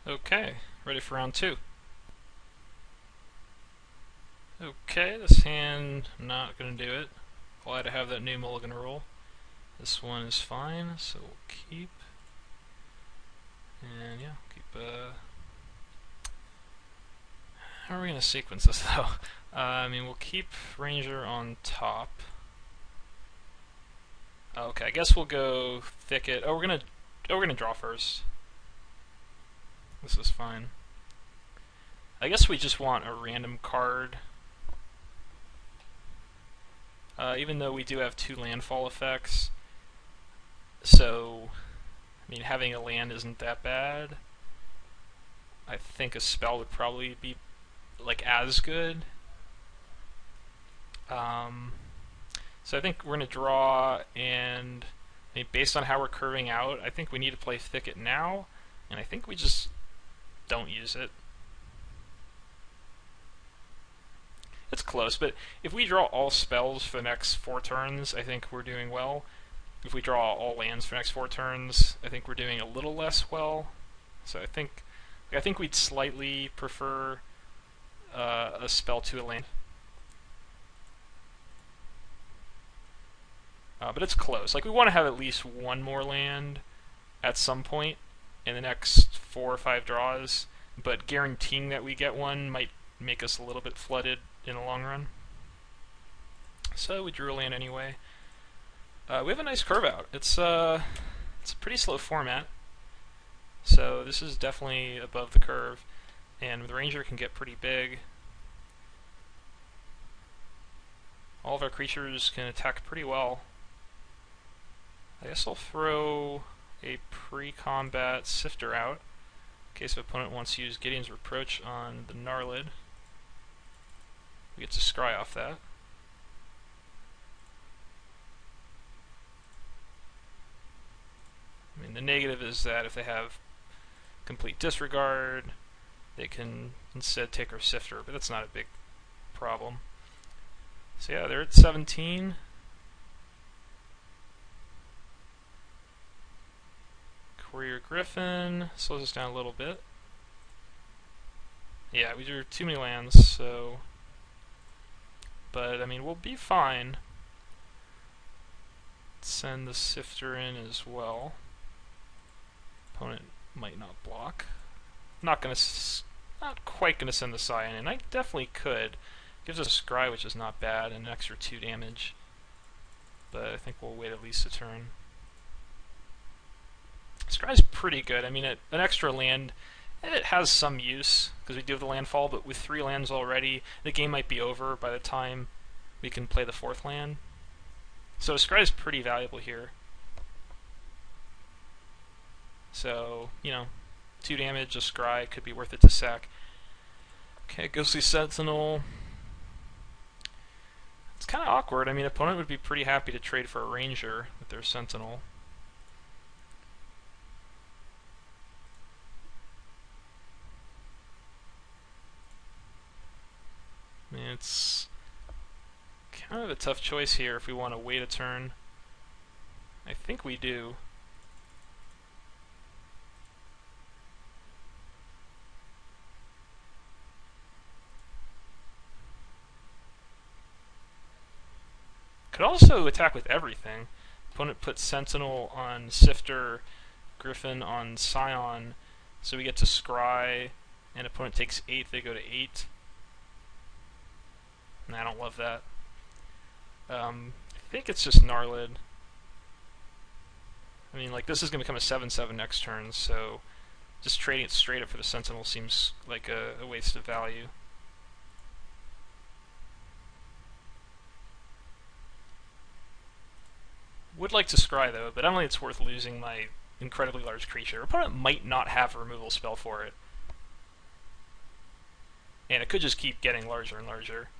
Okay, ready for round two. Okay, this hand, not going to do it. Glad to have that new mulligan roll. This one is fine, so we'll keep. And yeah, keep. How are we going to sequence this though? We'll keep Ranger on top. Okay, I guess we'll go Thicket. We're gonna draw first. This is fine. I guess we just want a random card. Even though we do have two landfall effects, so having a land isn't that bad. I think a spell would probably be as good. So I think we're gonna draw, and based on how we're curving out, I think we need to play Thicket now, and I think we just don't use it. It's close, but if we draw all spells for the next 4 turns, I think we're doing well. If we draw all lands for the next 4 turns, I think we're doing a little less well. So I think we'd slightly prefer a spell to a land. But it's close. We want to have at least one more land at some point in the next 4 or 5 draws, but guaranteeing that we get one might make us a little bit flooded in the long run. So we drew a land anyway. We have a nice curve out. It's a pretty slow format, so this is definitely above the curve, and the Ranger can get pretty big. All of our creatures can attack pretty well. I guess I'll throw a pre-combat Sifter out in case the opponent wants to use Gideon's Reproach on the Gnarlid. We get to scry off that. The negative is that if they have complete disregard, they can instead take our Sifter, but that's not a big problem. So yeah, they're at 17. Courier Griffin slows us down a little bit. Yeah, we drew too many lands, so... But, we'll be fine. Send the Sifter in as well. Opponent might not block. Not quite gonna send the Scion in. I definitely could. Gives us a Scry, which is not bad, and an extra 2 damage. But I think we'll wait at least a turn. Scry's pretty good. An extra land, it has some use, because we do have the landfall, but with 3 lands already, the game might be over by the time we can play the 4th land. So Scry's pretty valuable here. So, 2 damage, a Scry, could be worth it to sack. Okay, Ghostly Sentinel. It's kind of awkward. Opponent would be pretty happy to trade for a Ranger with their Sentinel. It's kind of a tough choice here if we want to wait a turn. I think we do. Could also attack with everything. Opponent puts Sentinel on Sifter, Griffin on Scion, so we get to Scry, and opponent takes 8, they go to 8. And I don't love that. I think it's just Gnarlid. This is going to become a 7/7 next turn, so just trading it straight up for the Sentinel seems like a waste of value. Would like to Scry though, but I don't think it's worth losing my incredibly large creature. Opponent might not have a removal spell for it. And it could just keep getting larger and larger.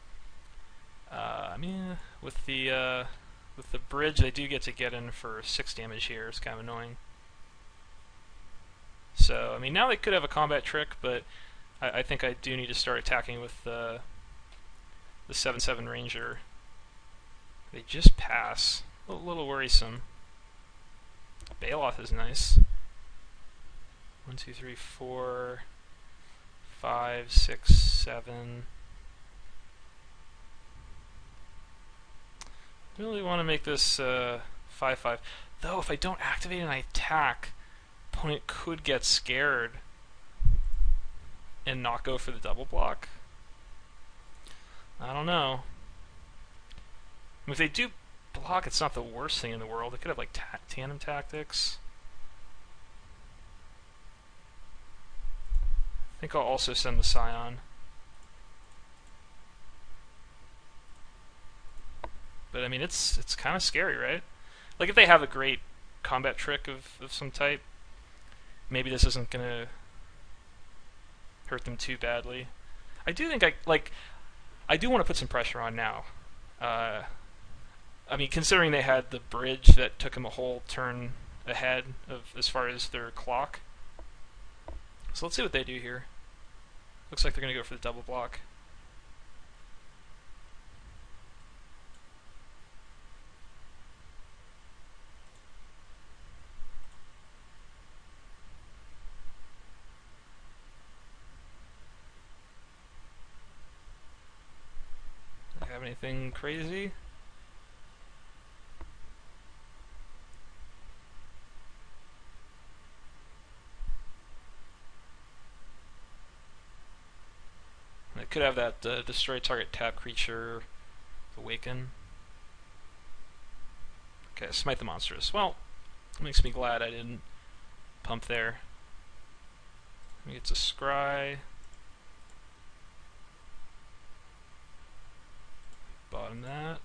With the bridge, they do get to get in for 6 damage here. It's kind of annoying. So, now they could have a combat trick, but I think I do need to start attacking with the 7/7 Ranger. They just pass. A little worrisome. Baloth is nice. 1, 2, 3, 4, 5, 6, 7. Really want to make this 5/5. Though if I don't activate and I attack, opponent could get scared and not go for the double block. I don't know. If they do block, it's not the worst thing in the world. They could have like tandem tactics. I think I'll also send the Scion. But I mean, it's kind of scary, right? Like if they have a great combat trick of some type, maybe this isn't gonna hurt them too badly. I do think I do want to put some pressure on now. I mean, considering they had the bridge that took them a whole turn ahead of as far as their clock. So let's see what they do here. Looks like they're going to go for the double block. Do they have anything crazy? It could have that destroy target tap creature, awaken. Okay, smite the monstrous. Well, it makes me glad I didn't pump there. Let me get to scry. Bottom that.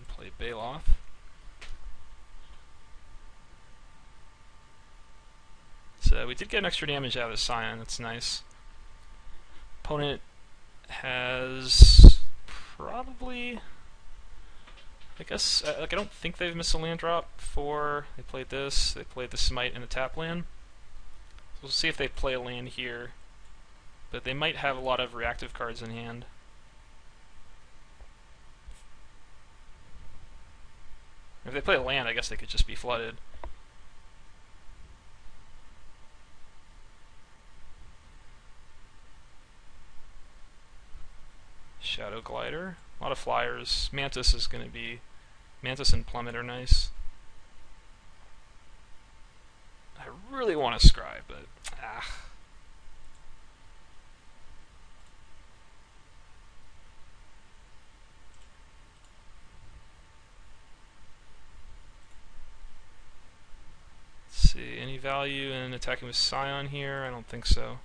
Play Bailoff. So we did get an extra damage out of the Scion, that's nice. Opponent has probably, I guess, like I don't think they've missed a land drop before. They played this, they played the Smite and the tap land. So we'll see if they play a land here. But they might have a lot of reactive cards in hand. If they play a land, I guess they could just be flooded. Shadow Glider. A lot of flyers. Mantis is going to be... Mantis and Plummet are nice. I really want to scry, but... See, any value in attacking with Scion here? I don't think so.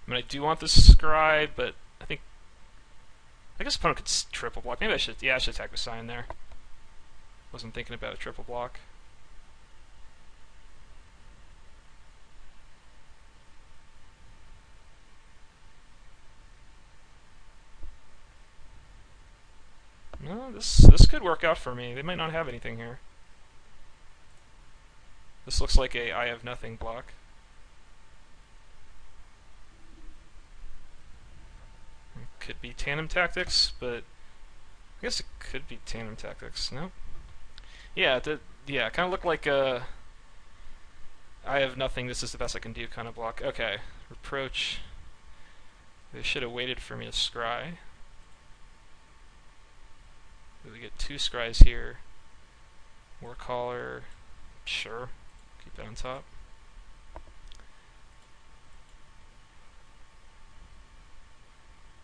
I mean, I do want this scry, but I guess opponent could triple block. Maybe I should, yeah, I should attack with Scion there. Wasn't thinking about a triple block. No, this could work out for me. They might not have anything here. This looks like a I have nothing block. It could be tandem tactics, but I guess it could be tandem tactics. No? Yeah, yeah, kind of looked like a I have nothing, this is the best I can do kind of block. Okay, reproach. They should have waited for me to scry. We get 2 scries here. Warcaller, sure. Keep it on top.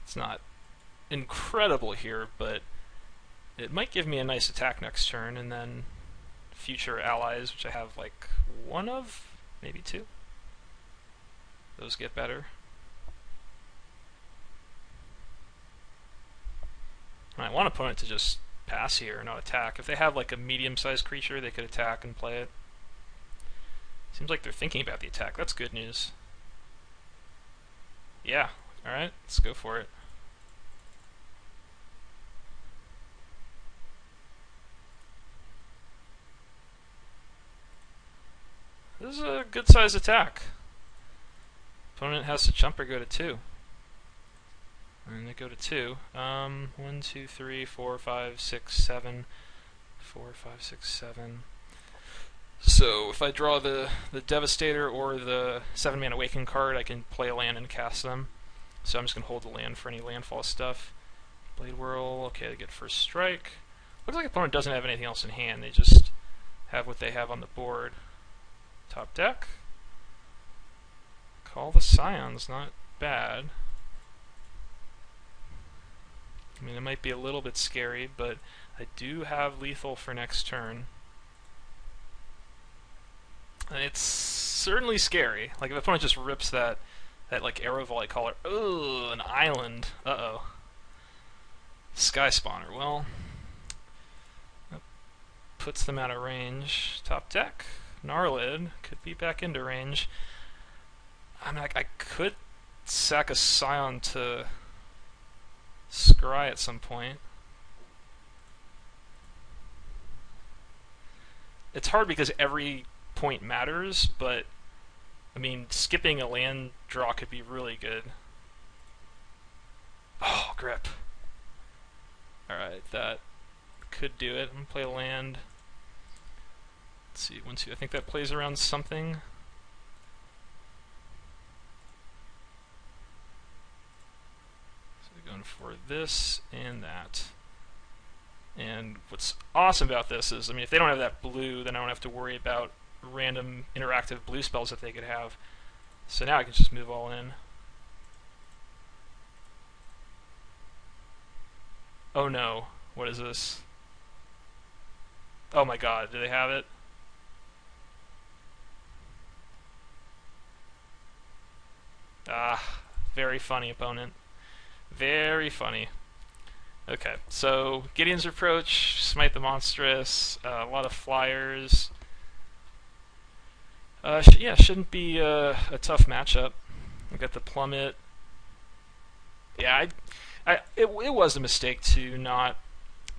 It's not incredible here, but it might give me a nice attack next turn, and then future allies, which I have like 1 of, maybe 2. Those get better. I want opponent to just pass here and not attack. If they have like a medium-sized creature, they could attack and play it. Seems like they're thinking about the attack. That's good news. Yeah. Alright, let's go for it. This is a good-sized attack. Opponent has to jump or go to 2. And they go to 2. 1, 2, 3, 4, 5, 6, 7. 4, 5, 6, 7. So if I draw the Devastator or the 7-mana Awakening card, I can play a land and cast them. So I'm just going to hold the land for any landfall stuff. Blade Whirl, okay, they get first strike. Looks like the opponent doesn't have anything else in hand, they just have what they have on the board. Top deck. Call the Scions, not bad. I mean, it might be a little bit scary, but I do have lethal for next turn. And it's certainly scary. Like, if the opponent just rips that like, Arrow Volley Caller, ooh, an island, uh-oh. Sky Spawner, well, that puts them out of range. Top deck, Gnarlid, could be back into range. I mean, I could sack a Scion to scry at some point. It's hard because every point matters, but I mean, skipping a land draw could be really good. Oh, grip. Alright, that could do it. I'm gonna play a land. Let's see, 1, 2. I think that plays around something. So we're going for this and that. And what's awesome about this is, I mean, if they don't have that blue, then I don't have to worry about random interactive blue spells that they could have. So now I can just move all in. Oh no, what is this? Oh my god, do they have it? Ah, very funny opponent. Very funny. Okay, so Gideon's Reproach, Smite the Monstrous, a lot of flyers. Yeah, shouldn't be a tough matchup. We got the Plummet. Yeah, it was a mistake to not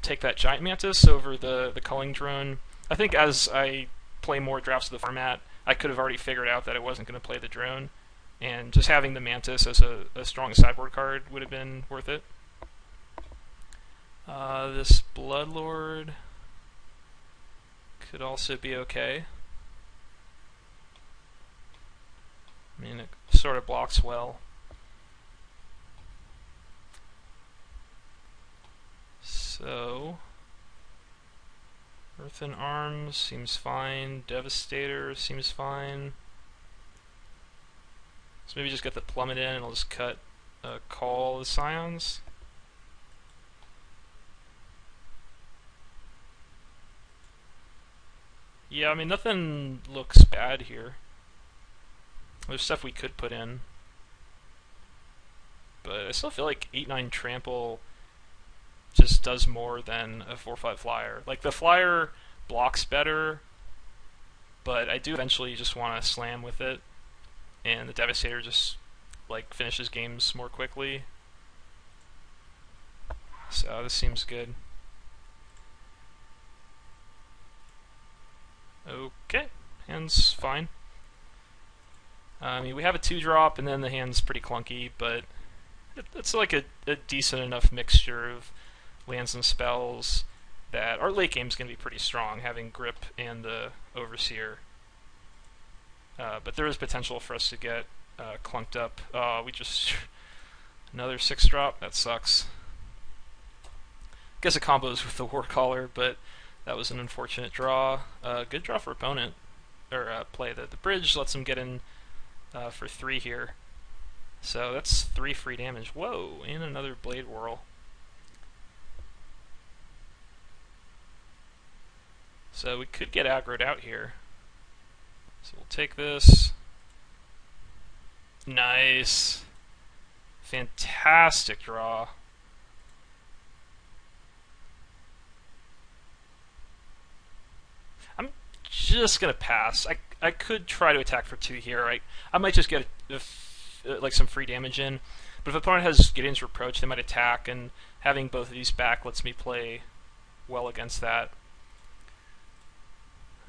take that Giant Mantis over the Culling Drone. I think as I play more drafts of the format, I could have already figured out that I wasn't going to play the Drone, and just having the Mantis as a strong sideboard card would have been worth it. This Bloodlord could also be okay. I mean, it sort of blocks well. So, Earthen Arms seems fine. Devastator seems fine. So maybe just get the Plummet in and I'll just cut Call the Scions. Yeah, I mean, nothing looks bad here. There's stuff we could put in. But I still feel like 8-9 Trample just does more than a 4-5 Flyer. Like, the Flyer blocks better, but I do eventually just want to slam with it. And the Devastator just, like, finishes games more quickly. So this seems good. Okay, hand's fine. I mean, we have a 2-drop, and then the hand's pretty clunky, but it's like a decent enough mixture of lands and spells that our late game's going to be pretty strong, having Grip and the Overseer. But there is potential for us to get clunked up. We just... another 6-drop? That sucks. Guess it combos with the War Caller, but that was an unfortunate draw. Good draw for opponent. Or play. The bridge lets him get in for 3 here. So that's 3 free damage. Whoa, and another Blade Whirl. So we could get aggroed out here. So we'll take this. Nice. Fantastic draw. I'm just gonna pass. I could try to attack for 2 here. I might just get like some free damage in, but if the opponent has Gideon's Reproach, they might attack, and having both of these back lets me play well against that.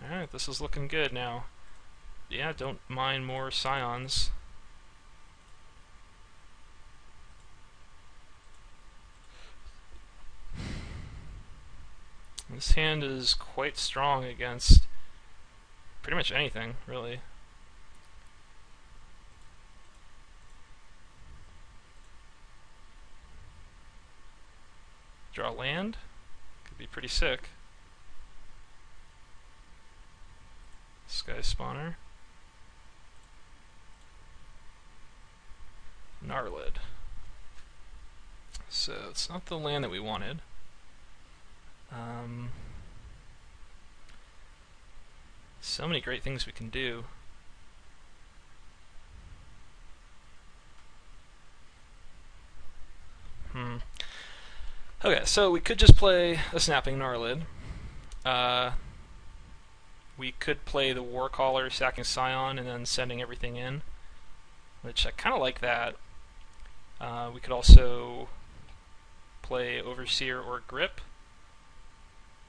Alright, this is looking good now. Yeah, don't mind more Scions. This hand is quite strong against pretty much anything, really. Draw land. Could be pretty sick. Sky Spawner. Gnarlid. So it's not the land that we wanted. So many great things we can do. Okay, so we could just play a Snapping Gnarlid. We could play the Warcaller, sacking Scion, and then sending everything in, which I kind of like that. We could also play Overseer or Grip.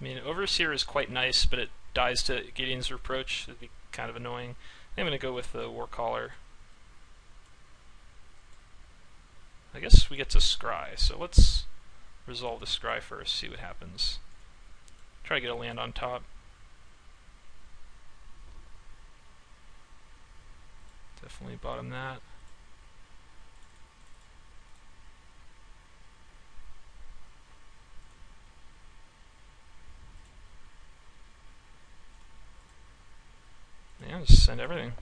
I mean, Overseer is quite nice, but it dies to Gideon's Reproach. It'd be kind of annoying. I'm going to go with the Warcaller. I guess we get to Scry, so let's resolve the Scry first, see what happens. Try to get a land on top. Definitely bottom that. Yeah, just send everything.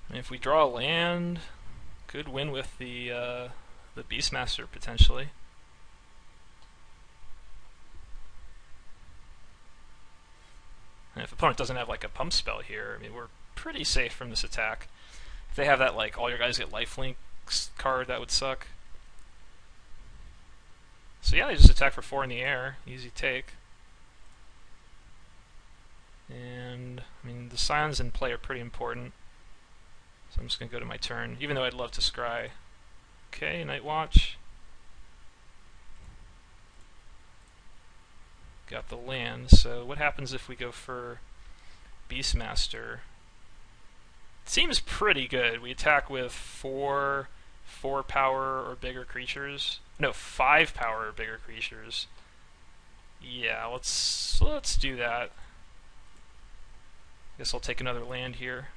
And if we draw a land, could win with the Beastmaster potentially. And if opponent doesn't have like a pump spell here, I mean, we're pretty safe from this attack. If they have that like all your guys get lifelink card, that would suck. So yeah, they just attack for 4 in the air, easy take. And I mean, the Scions in play are pretty important. So I'm just going to go to my turn, even though I'd love to scry. Okay, Night Watch. Got the land, so what happens if we go for Beastmaster? It seems pretty good. We attack with 4 power or bigger creatures. No, 5 power or bigger creatures. Yeah, let's do that. Guess I'll take another land here.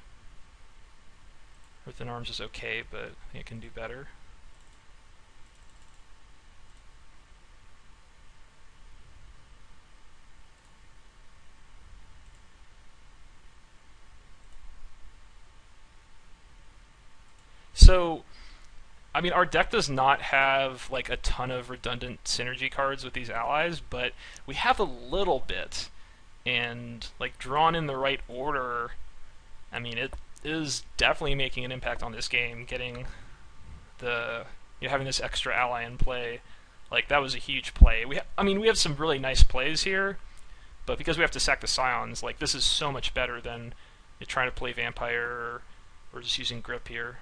Earthen Arms is okay, but I think it can do better. So, I mean, our deck does not have like a ton of redundant synergy cards with these allies, but we have a little bit. And like drawn in the right order, I mean, it is definitely making an impact on this game. Getting the having this extra ally in play, like that was a huge play. I mean, we have some really nice plays here, but because we have to sack the Scions, like this is so much better than trying to play Vampire or just using Grip here.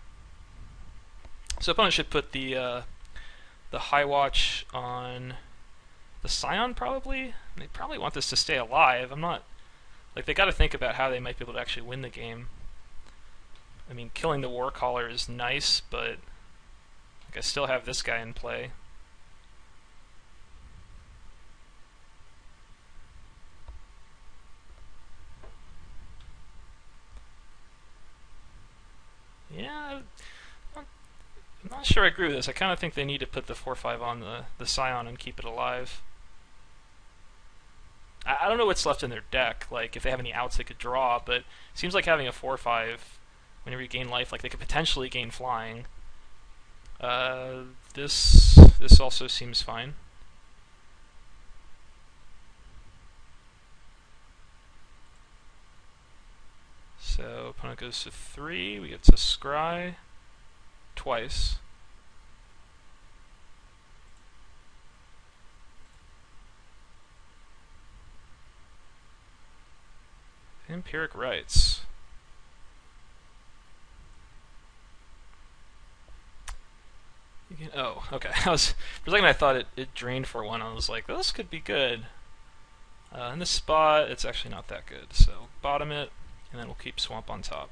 So opponent should put the High Watch on the Scion probably. They probably want this to stay alive. I'm not like they got to think about how they might be able to actually win the game. I mean, killing the Warcaller is nice, but like, I still have this guy in play. Yeah, I'm not sure I agree with this. I kind of think they need to put the 4/5 on the Scion and keep it alive. I don't know what's left in their deck, like if they have any outs they could draw, but it seems like having a 4/5, whenever you gain life, like they could potentially gain flying. This also seems fine. So opponent goes to 3, we get to scry twice. Empiric Rights. Oh, okay. For a second I thought it drained for 1. I was like, this could be good. In this spot, it's actually not that good. So bottom it, and then we'll keep Swamp on top.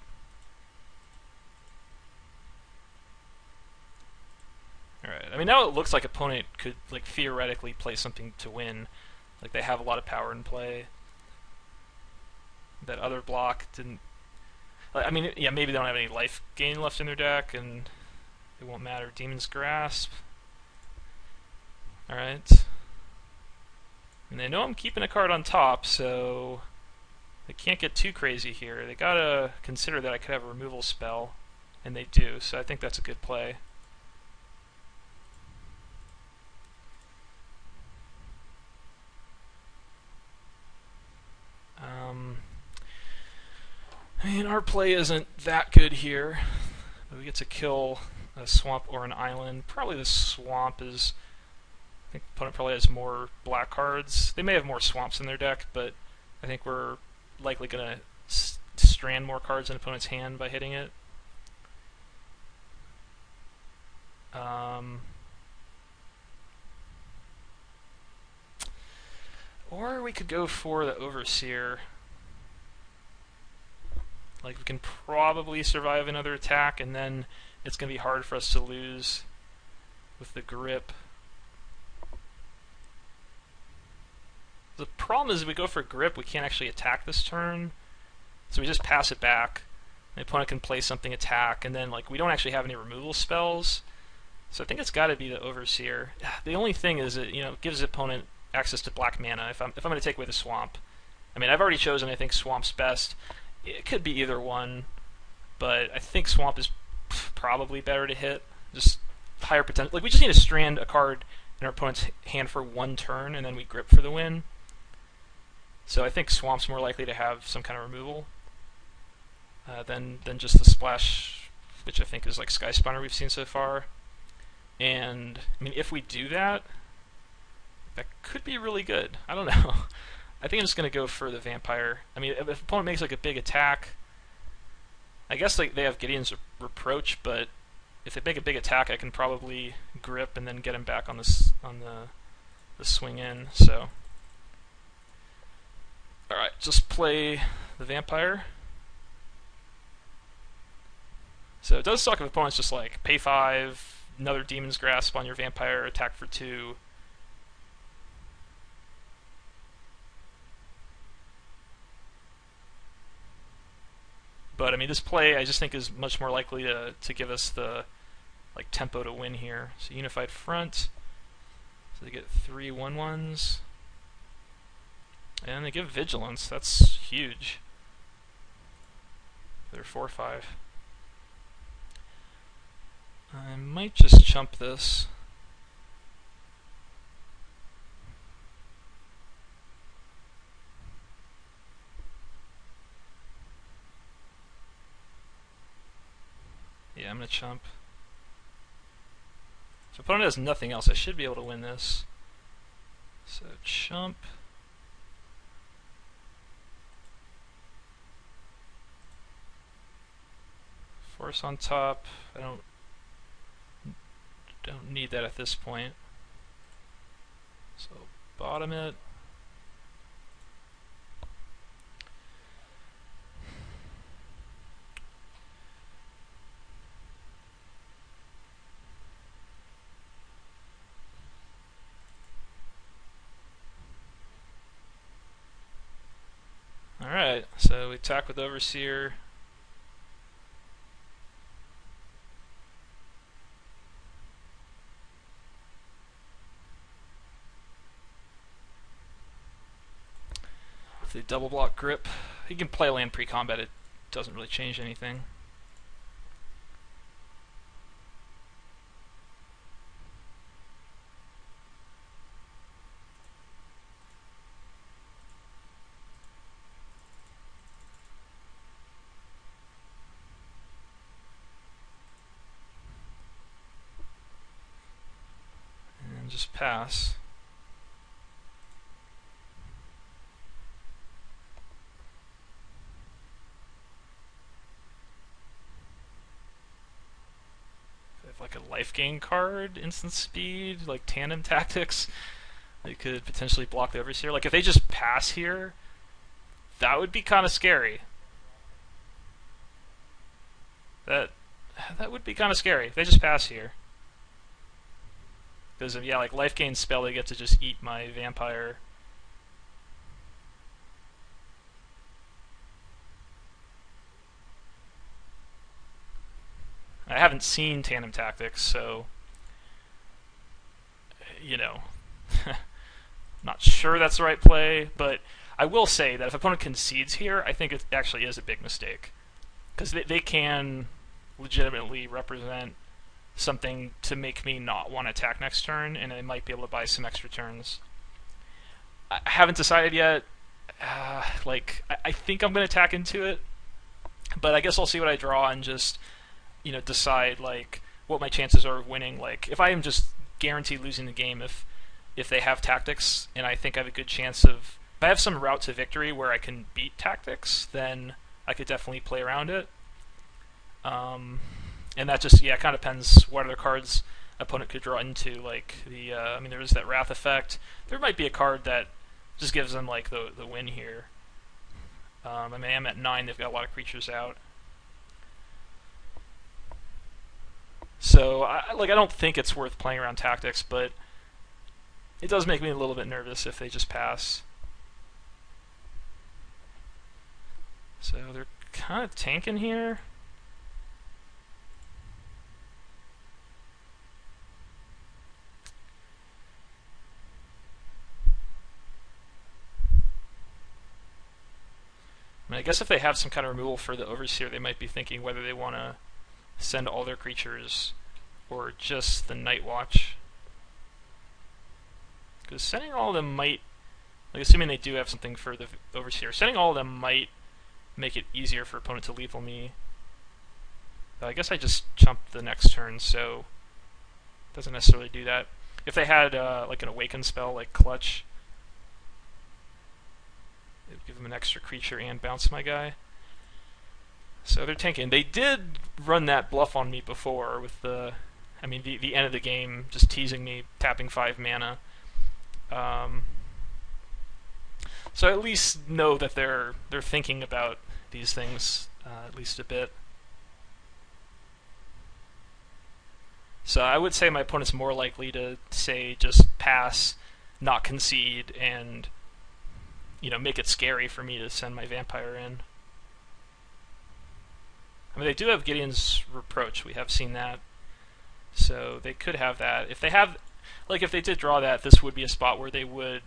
Alright, I mean, now it looks like opponent could, like, theoretically play something to win. Like, they have a lot of power in play. That other block didn't... I mean, yeah, maybe they don't have any life gain left in their deck, and it won't matter. Demon's Grasp. Alright. And they know I'm keeping a card on top, so they can't get too crazy here. They gotta consider that I could have a removal spell, and they do, so I think that's a good play. I mean, our play isn't that good here. We get to kill a swamp or an island. Probably the swamp is... I think the opponent probably has more black cards. They may have more swamps in their deck, but I think we're likely going to strand more cards in opponent's hand by hitting it. Or we could go for the Overseer. Like, we can probably survive another attack, and then it's going to be hard for us to lose with the grip. The problem is if we go for grip, we can't actually attack this turn, so we just pass it back. The opponent can play something attack, and then, like, we don't actually have any removal spells, so I think it's got to be the Overseer. The only thing is it, you know, gives the opponent access to black mana if I'm going to take away the swamp. I mean, I've already chosen, I think, swamp's best. It could be either one, but I think swamp is probably better to hit. Just higher potential. Like, we just need to strand a card in our opponent's hand for one turn, and then we grip for the win. So I think swamp's more likely to have some kind of removal than just the splash, which I think is like Sky Spawner we've seen so far. And I mean, if we do that, that could be really good. I don't know. I think I'm just going to go for the Vampire. I mean, if the opponent makes like a big attack, I guess like they have Gideon's Reproach, but if they make a big attack, I can probably grip and then get him back on the swing in. So, all right, just play the Vampire. So it does suck if opponents just like pay 5, another Demon's Grasp on your Vampire, attack for 2. But I mean, this play I just think is much more likely to give us the like tempo to win here. So Unified Front. So they get 3 1/1s, and they give Vigilance. That's huge. They're 4/5. I might just chump this. Yeah, I'm going to chump. So opponent has nothing else. I should be able to win this. So chump. Force on top. I don't need that at this point. So bottom it. Alright, so we attack with Overseer. With the double block grip, you can play land pre-combat, it doesn't really change anything. Just pass. If they have like a life gain card, instant speed, like tandem tactics, they could potentially block the Overseer. Like if they just pass here, that would be kind of scary. That would be kind of scary if they just pass here. Because yeah, like life gain spell, they get to just eat my vampire. I haven't seen Tandem Tactics, so you know, not sure that's the right play. But I will say that if opponent concedes here, I think it actually is a big mistake because they can legitimately represent something to make me not want to attack next turn, and they might be able to buy some extra turns. I haven't decided yet. I think I'm going to attack into it, but I guess I'll see what I draw and just decide like what my chances are of winning. Like if I am just guaranteed losing the game if they have tactics, and I think I have a good chance of. If I have some route to victory where I can beat tactics, then I could definitely play around it. And that just kind of depends what other cards opponent could draw into. Like there is that Wrath effect. There might be a card that just gives them like the win here. I'm at 9. They've got a lot of creatures out. So I don't think it's worth playing around tactics, but it does make me a little bit nervous if they just pass. So they're kind of tanking here. I guess if they have some kind of removal for the Overseer, they might be thinking whether they want to send all their creatures or just the Night Watch. Because sending all of them might, assuming they do have something for the Overseer, sending all of them might make it easier for opponent to lethal me. I guess I just chumped the next turn, so it doesn't necessarily do that. If they had an Awaken spell like Clutch, it would give them an extra creature and bounce my guy. So they're tanking. They did run that bluff on me before with the end of the game, just teasing me, tapping 5 mana. So I at least know that they're thinking about these things at least a bit. So I would say my opponent's more likely to say just pass, not concede, and make it scary for me to send my vampire in. They do have Gideon's Reproach. We have seen that. So they could have that. If they did draw that, this would be a spot where they would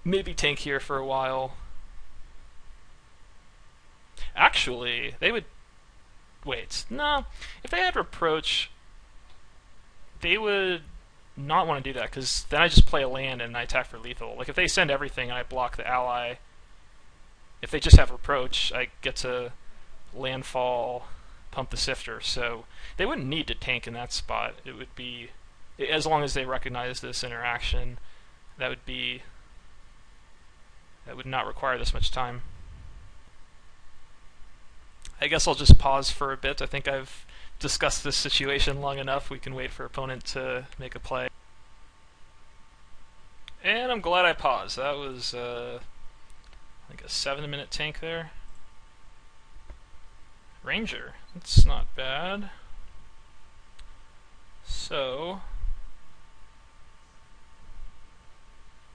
maybe tank here for a while. Actually, they would... Wait, no. If they had Reproach, they would not want to do that, because then I just play a land and I attack for lethal. Like, if they send everything and I block the ally, if they just have Reproach, I get to landfall, pump the Sifter. So they wouldn't need to tank in that spot. It would be, as long as they recognize this interaction, that would not require this much time. I guess I'll just pause for a bit. I think I've discussed this situation long enough. We can wait for opponent to make a play. And I'm glad I paused. That was like a 7-minute tank there. Ranger. That's not bad. So,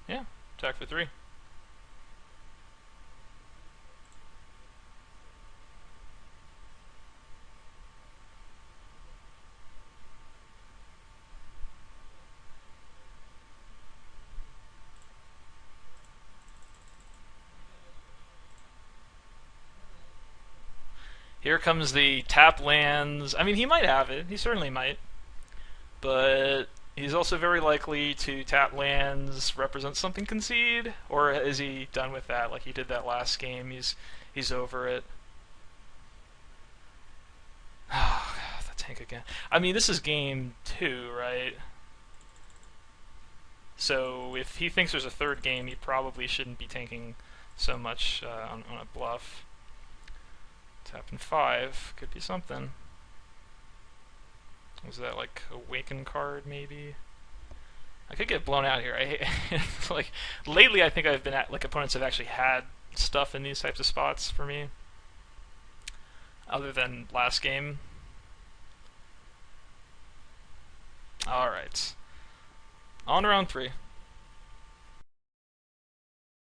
yeah, attack for 3. Here comes the tap lands. He might have it. He certainly might. But he's also very likely to tap lands, represent something, concede. Or is he done with that like he did that last game? He's over it. Oh, God, the tank again. This is game 2, right? So if he thinks there's a third game, he probably shouldn't be tanking so much on a bluff. Tapping 5 could be something. Was that like Awaken card maybe? I could get blown out here. Like lately, I think I've been opponents have actually had stuff in these types of spots for me, other than last game. All right. On round 3.